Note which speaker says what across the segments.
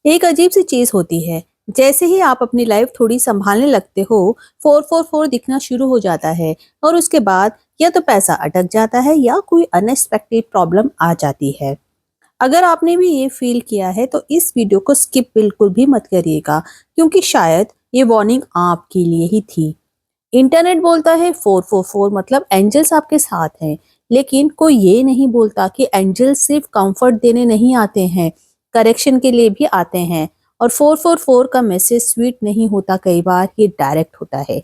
Speaker 1: एक अजीब सी चीज होती है। जैसे ही आप अपनी लाइफ थोड़ी संभालने लगते हो, 444 दिखना शुरू हो जाता है। और उसके बाद या तो पैसा अटक जाता है या कोई अनएक्सपेक्टेड प्रॉब्लम आ जाती है। अगर आपने भी ये फील किया है तो इस वीडियो को स्किप बिल्कुल भी मत करिएगा, क्योंकि शायद ये वार्निंग आपके लिए ही थी। इंटरनेट बोलता है 444 मतलब एंजल्स आपके साथ हैं, लेकिन कोई ये नहीं बोलता कि एंजल्स सिर्फ कंफर्ट देने नहीं आते हैं, करेक्शन के लिए भी आते हैं। और 444 का मैसेज स्वीट नहीं होता, कई बार ये डायरेक्ट होता है।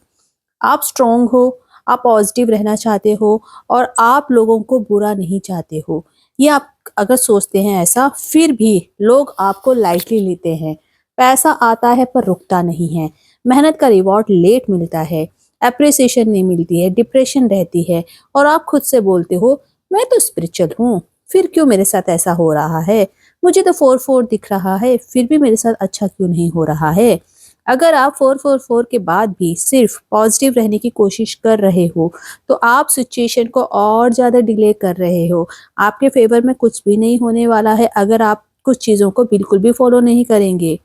Speaker 1: आप स्ट्रोंग हो, आप पॉजिटिव रहना चाहते हो और आप लोगों को बुरा नहीं चाहते हो। ये आप अगर सोचते हैं ऐसा, फिर भी लोग आपको लाइटली लेते हैं। पैसा आता है पर रुकता नहीं है। मेहनत का रिवॉर्ड लेट मिलता है। अप्रिसिएशन नहीं मिलती है, डिप्रेशन रहती है। और आप खुद से बोलते हो, मैं तो स्पिरिचुअल हूँ, फिर क्यों मेरे साथ ऐसा हो रहा है। मुझे तो 4-4 दिख रहा है, फिर भी मेरे साथ अच्छा क्यों नहीं हो रहा है। अगर आप 444 के बाद भी सिर्फ पॉजिटिव रहने की कोशिश कर रहे हो, तो आप सिचुएशन को और ज़्यादा डिले कर रहे हो। आपके फेवर में कुछ भी नहीं होने वाला है अगर आप कुछ चीज़ों को बिल्कुल भी फॉलो नहीं करेंगे।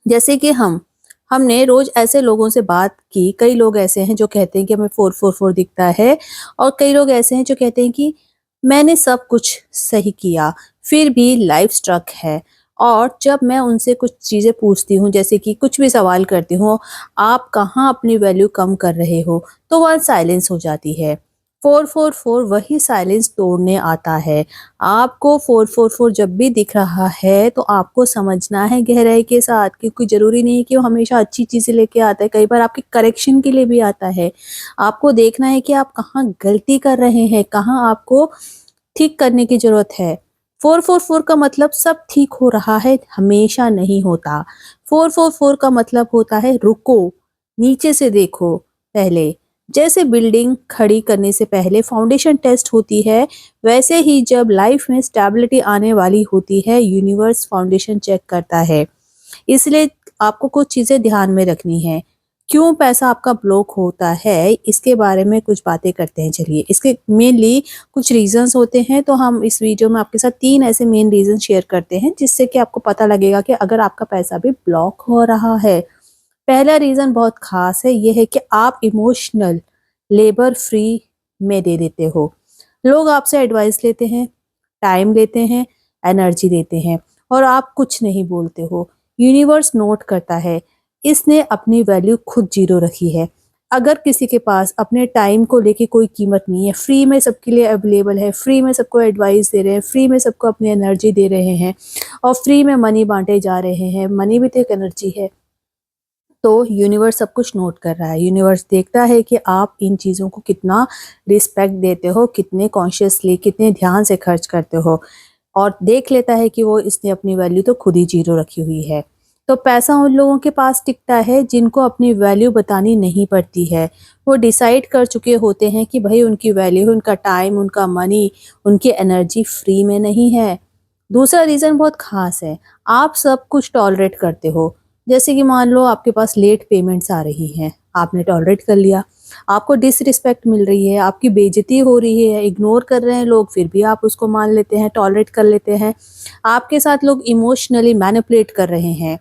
Speaker 1: जैसे कि हमने रोज़ ऐसे लोगों से बात की, कई लोग ऐसे हैं जो कहते हैं कि हमें 444 दिखता है, और कई लोग ऐसे हैं जो कहते हैं कि मैंने सब कुछ सही किया, फिर भी लाइफ स्ट्रक है। और जब मैं उनसे कुछ चीज़ें पूछती हूँ, जैसे कि कुछ भी सवाल करती हूँ, आप कहाँ अपनी वैल्यू कम कर रहे हो, तो वह साइलेंस हो जाती है। 444 वही साइलेंस तोड़ने आता है। आपको 444 जब भी दिख रहा है तो आपको समझना है गहराई के साथ, क्योंकि ज़रूरी नहीं है कि वो हमेशा अच्छी चीज़ें लेके आता है, कई बार आपके करेक्शन के लिए भी आता है। आपको देखना है कि आप कहाँ गलती कर रहे हैं, कहाँ आपको ठीक करने की ज़रूरत है। 444 का मतलब सब ठीक हो रहा है, हमेशा नहीं होता। 444 का मतलब होता है रुको, नीचे से देखो पहले। जैसे बिल्डिंग खड़ी करने से पहले फाउंडेशन टेस्ट होती है, वैसे ही जब लाइफ में स्टेबिलिटी आने वाली होती है, यूनिवर्स फाउंडेशन चेक करता है। इसलिए आपको कुछ चीज़ें ध्यान में रखनी है। क्यों पैसा आपका ब्लॉक होता है, इसके बारे में कुछ बातें करते हैं। चलिए, इसके मेनली कुछ रीज़न्स होते हैं, तो हम इस वीडियो में आपके साथ 3 ऐसे मेन रीज़न शेयर करते हैं, जिससे कि आपको पता लगेगा कि अगर आपका पैसा भी ब्लॉक हो रहा है। पहला रीज़न बहुत ख़ास है, ये है कि आप इमोशनल लेबर फ्री में दे देते हो। लोग आपसे एडवाइस लेते हैं, टाइम लेते हैं, एनर्जी देते हैं, और आप कुछ नहीं बोलते हो। यूनिवर्स नोट करता है, इसने अपनी वैल्यू खुद ज़ीरो रखी है। अगर किसी के पास अपने टाइम को लेके कोई कीमत नहीं है, फ्री में सबके लिए अवेलेबल है, फ्री में सबको एडवाइस दे रहे हैं, फ्री में सबको अपनी एनर्जी दे रहे हैं, और फ्री में मनी बाँटे जा रहे हैं, मनी भी तो एक एनर्जी है। तो यूनिवर्स सब कुछ नोट कर रहा है। यूनिवर्स देखता है कि आप इन चीज़ों को कितना रिस्पेक्ट देते हो, कितने कॉन्शियसली, कितने ध्यान से खर्च करते हो, और देख लेता है कि वो इसने अपनी वैल्यू तो खुद ही ज़ीरो रखी हुई है। तो पैसा उन लोगों के पास टिकता है जिनको अपनी वैल्यू बतानी नहीं पड़ती है। वो डिसाइड कर चुके होते हैं कि भई उनकी वैल्यू, उनका टाइम, उनका मनी, उनकी एनर्जी फ्री में नहीं है। दूसरा रीज़न बहुत ख़ास है, आप सब कुछ टॉलरेट करते हो। जैसे कि मान लो आपके पास लेट पेमेंट्स आ रही हैं, आपने टॉलरेट कर लिया। आपको डिसरिस्पेक्ट मिल रही है, आपकी बेइज्जती हो रही है, इग्नोर कर रहे हैं लोग, फिर भी आप उसको मान लेते हैं, टॉलरेट कर लेते हैं। आपके साथ लोग इमोशनली मैनिपुलेट कर रहे हैं,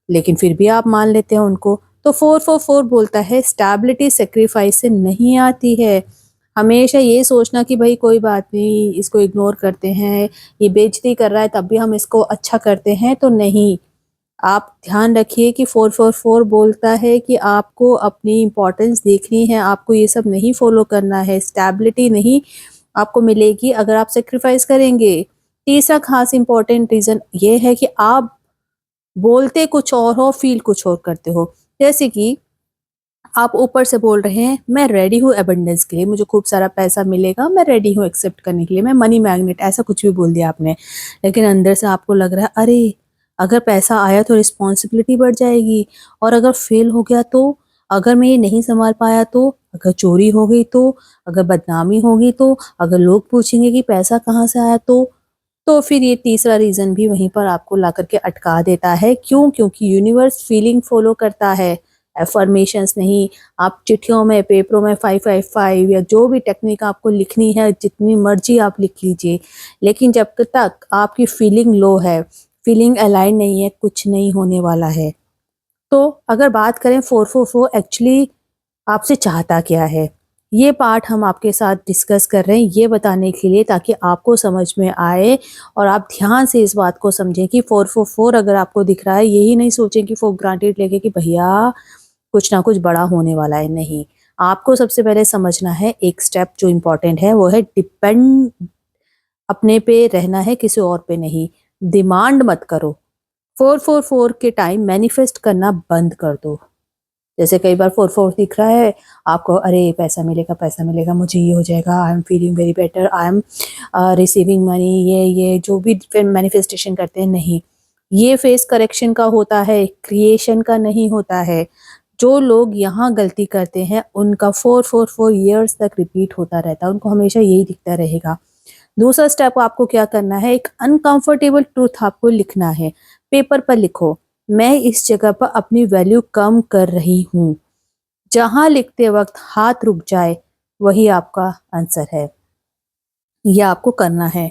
Speaker 1: लेकिन फिर भी आप मान लेते हैं उनको। तो 444 बोलता है स्टेबिलिटी सैक्रिफाइस से नहीं आती है। हमेशा ये सोचना कि भाई कोई बात नहीं, इसको इग्नोर करते हैं, ये बेइज्जती कर रहा है तब भी हम इसको अच्छा करते हैं, तो नहीं। आप ध्यान रखिए कि 444 बोलता है कि आपको अपनी इम्पोर्टेंस देखनी है, आपको ये सब नहीं फॉलो करना है, स्टेबिलिटी नहीं आपको मिलेगी अगर आप सेक्रीफाइस करेंगे। तीसरा खास इम्पोर्टेंट रीज़न ये है कि आप बोलते कुछ और हो, फील कुछ और करते हो। जैसे कि आप ऊपर से बोल रहे हैं, मैं रेडी हूँ अबंडेंस के लिए, मुझे खूब सारा पैसा मिलेगा, मैं रेडी हूँ एक्सेप्ट करने के लिए, मैं मनी मैग्नेट, ऐसा कुछ भी बोल दिया आपने। लेकिन अंदर से आपको लग रहा है, अरे! अगर पैसा आया तो रिस्पॉन्सिबिलिटी बढ़ जाएगी, और अगर फेल हो गया तो? अगर मैं ये नहीं सँभाल पाया तो? अगर चोरी हो गई तो? अगर बदनामी होगी तो? अगर लोग पूछेंगे कि पैसा कहाँ से आया तो? तो फिर ये तीसरा रीज़न भी वहीं पर आपको ला कर के अटका देता है। क्यों? क्योंकि यूनिवर्स फीलिंग फ़ॉलो करता है, अफ़र्मेशंस नहीं। आप चिट्ठियों में, पेपरों में 555 या जो भी टेक्निक आपको लिखनी है, जितनी मर्ज़ी आप लिख लीजिए। लेकिन जब तक आपकी फीलिंग लो है, फीलिंग अलाइन नहीं है, कुछ नहीं होने वाला है। तो अगर बात करें 444 एक्चुअली आपसे चाहता क्या है, ये पार्ट हम आपके साथ डिस्कस कर रहे हैं ये बताने के लिए, ताकि आपको समझ में आए और आप ध्यान से इस बात को समझें कि 444 अगर आपको दिख रहा है, यही नहीं सोचें कि फॉर ग्रांटेड लेके कि भैया कुछ ना कुछ बड़ा होने वाला है। नहीं, आपको सबसे पहले समझना है एक स्टेप जो इम्पोर्टेंट है, वो है डिपेंड अपने पे रहना है, किसी और पे नहीं। डिमांड मत करो। 444 के टाइम मैनिफेस्ट करना बंद कर दो। जैसे कई बार 4 दिख रहा है आपको, अरे पैसा मिलेगा, मुझे ये हो जाएगा, I am feeling very better, I am receiving money, ये जो भी मैनिफेस्टेशन करते हैं, नहीं, ये फेस करेक्शन का होता है, क्रिएशन का नहीं होता है। जो लोग यहाँ गलती करते हैं उनका 4 ईयर्स तक रिपीट होता रहता है, उनको हमेशा यही दिखता रहेगा। दूसरा स्टेप आपको क्या करना है, एक अनकंफर्टेबल ट्रूथ आपको लिखना है, पेपर पर लिखो, मैं इस जगह पर अपनी वैल्यू कम कर रही हूँ। जहां लिखते वक्त हाथ रुक जाए वही आपका आंसर है, यह आपको करना है।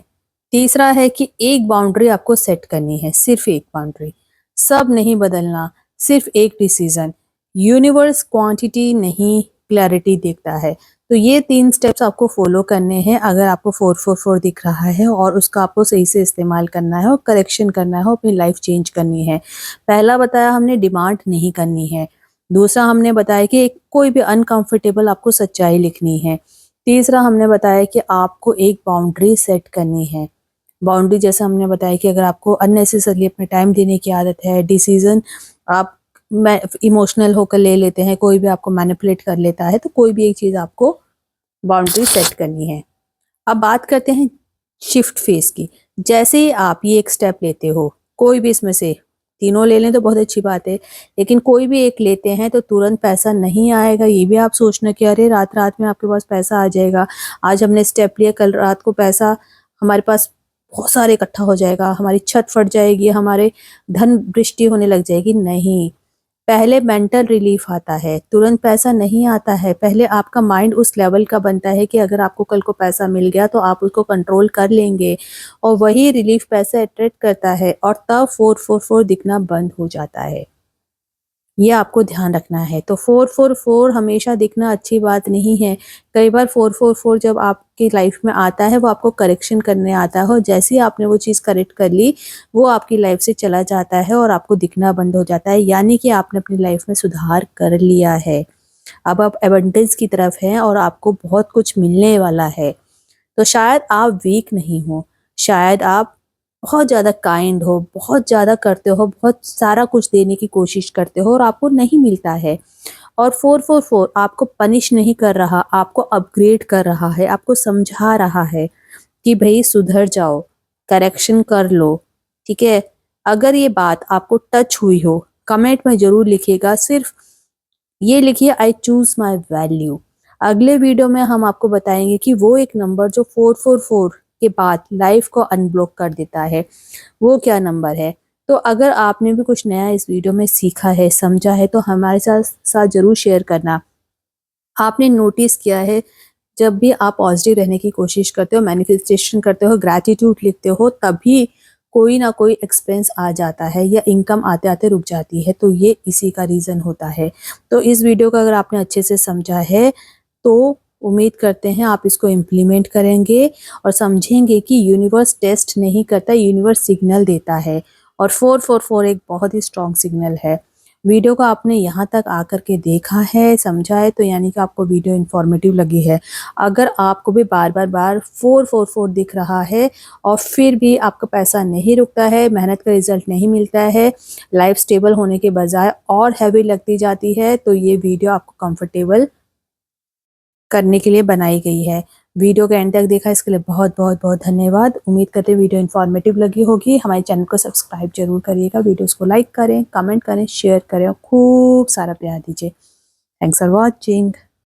Speaker 1: तीसरा है कि एक बाउंड्री आपको सेट करनी है, सिर्फ एक बाउंड्री, सब नहीं बदलना, सिर्फ एक डिसीजन। यूनिवर्स क्वांटिटी नहीं क्लैरिटी देखता है। तो ये 3 स्टेप्स आपको फॉलो करने हैं अगर आपको 444 दिख रहा है, और उसका आपको सही से इस्तेमाल करना है और करेक्शन करना है, अपनी लाइफ चेंज करनी है। पहला बताया हमने डिमांड नहीं करनी है। दूसरा हमने बताया कि कोई भी अनकंफर्टेबल आपको सच्चाई लिखनी है। तीसरा हमने बताया कि आपको एक बाउंड्री सेट करनी है। बाउंड्री जैसे हमने बताया कि अगर आपको अननेसेसरली अपने टाइम देने की आदत है, डिसीजन आप इमोशनल होकर ले लेते हैं, कोई भी आपको मैनिपुलेट कर लेता है, तो कोई भी एक चीज़ आपको बाउंड्री सेट करनी है। अब बात करते हैं शिफ्ट फेज की। जैसे ही आप ये एक स्टेप लेते हो, कोई भी इसमें से तीनों ले लें तो बहुत अच्छी बात है, लेकिन कोई भी एक लेते हैं तो तुरंत पैसा नहीं आएगा। ये भी आप सोचना कि अरे रात रात में आपके पास पैसा आ जाएगा, आज हमने स्टेप लिया, कल रात को पैसा हमारे पास बहुत सारे इकट्ठा हो जाएगा, हमारी छत फट जाएगी, हमारे धन वृष्टि होने लग जाएगी। नहीं, पहले मेंटल रिलीफ आता है, तुरंत पैसा नहीं आता है। पहले आपका माइंड उस लेवल का बनता है कि अगर आपको कल को पैसा मिल गया तो आप उसको कंट्रोल कर लेंगे, और वही रिलीफ पैसा अट्रैक्ट करता है, और तब 444 दिखना बंद हो जाता है। ये आपको ध्यान रखना है। तो 444 हमेशा दिखना अच्छी बात नहीं है। कई बार 444 जब आपकी लाइफ में आता है, वो आपको करेक्शन करने आता है, और जैसे ही आपने वो चीज़ करेक्ट कर ली, वो आपकी लाइफ से चला जाता है और आपको दिखना बंद हो जाता है। यानी कि आपने अपनी लाइफ में सुधार कर लिया है। अब आप एबंडेंस की तरफ हैं और आपको बहुत कुछ मिलने वाला है। तो शायद आप वीक नहीं हो, शायद आप बहुत ज़्यादा काइंड हो, बहुत ज़्यादा करते हो, बहुत सारा कुछ देने की कोशिश करते हो और आपको नहीं मिलता है। और 444 आपको पनिश नहीं कर रहा, आपको अपग्रेड कर रहा है, आपको समझा रहा है कि भाई सुधर जाओ, करेक्शन कर लो। ठीक है, अगर ये बात आपको टच हुई हो, कमेंट में ज़रूर लिखिएगा, सिर्फ ये लिखिए आई चूज माई वैल्यू। अगले वीडियो में हम आपको बताएंगे कि वो एक नंबर जो 444 के बाद लाइफ को अनब्लॉक कर देता है, वो क्या नंबर है। तो अगर आपने भी कुछ नया इस वीडियो में सीखा है, समझा है, तो हमारे साथ जरूर शेयर करना। आपने नोटिस किया है, जब भी आप पॉजिटिव रहने की कोशिश करते हो, मैनिफेस्टेशन करते हो, ग्रैटिट्यूड लिखते हो, तभी कोई ना कोई एक्सपेंस आ जाता है या इनकम आते आते रुक जाती है। तो ये इसी का रीज़न होता है। तो इस वीडियो को अगर आपने अच्छे से समझा है, तो उम्मीद करते हैं आप इसको इम्प्लीमेंट करेंगे और समझेंगे कि यूनिवर्स टेस्ट नहीं करता, यूनिवर्स सिग्नल देता है, और 444 एक बहुत ही स्ट्रॉन्ग सिग्नल है। वीडियो को आपने यहाँ तक आकर के देखा है, समझा है, तो यानी कि आपको वीडियो इन्फॉर्मेटिव लगी है। अगर आपको भी बार 444 दिख रहा है और फिर भी आपका पैसा नहीं रुकता है, मेहनत का रिजल्ट नहीं मिलता है, लाइफ स्टेबल होने के बजाय और हैवी लगती जाती है, तो ये वीडियो आपको कंफर्टेबल करने के लिए बनाई गई है। वीडियो के एंड तक देखा इसके लिए बहुत बहुत बहुत धन्यवाद। उम्मीद करते हैं वीडियो इन्फॉर्मेटिव लगी होगी। हमारे चैनल को सब्सक्राइब जरूर करिएगा, वीडियोस को लाइक करें, कमेंट करें, शेयर करें और खूब सारा प्यार दीजिए। Thanks for watching.